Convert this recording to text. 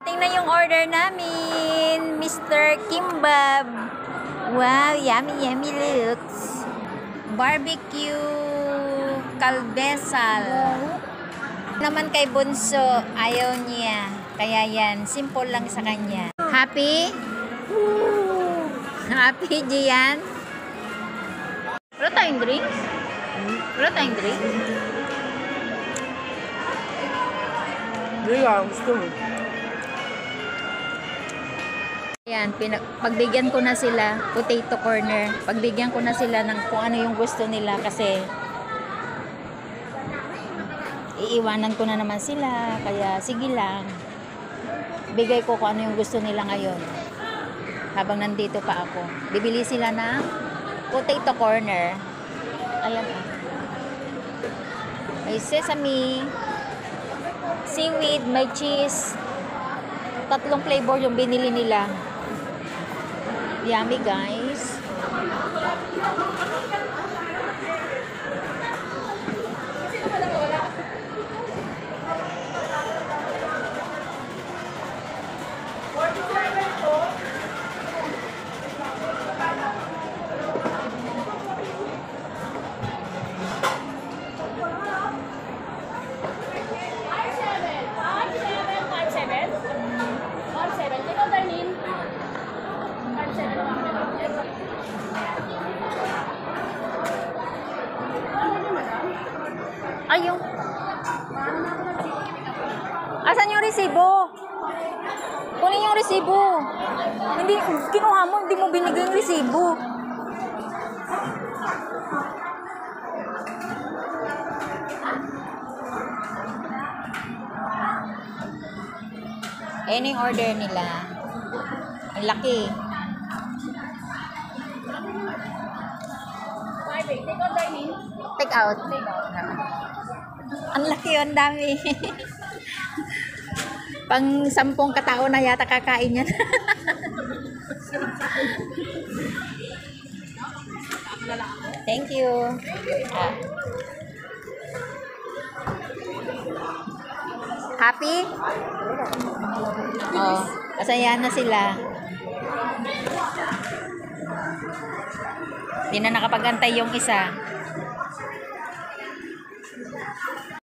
Tingnan yung order namin, Mr. Kimbab. Wow, yummy, yummy looks. Barbecue kalbesal. Naman kay Bunso, ayaw niya. Kaya yan, simple lang sa kanya. Happy? Happy, Gian? Wala tayong drinks? Wala tayong drinks? Hindi ka, gusto mo. Ayan, pagbigyan ko na sila, potato corner. Pagbigyan ko na sila ng kung ano yung gusto nila kasi iiwanan ko na naman sila. Kaya sige lang. Bigay ko kung ano yung gusto nila ngayon. Habang nandito pa ako. Bibili sila ng potato corner. Ayan. May sesame, seaweed, may cheese. 3 flavor yung binili nila. Yummy, guys. Ayun. Asan yung resibo? Kunin yung resibo. Hindi, kinuha mo, hindi mo binigay yung resibo. Ayan yung order nila. Ang laki. Take out. Ang laki yun, dami. Pang 10 katao na yata kakain yan. Thank you. Happy? Oh, masaya na sila. Hindi na nakapagantay yung isa.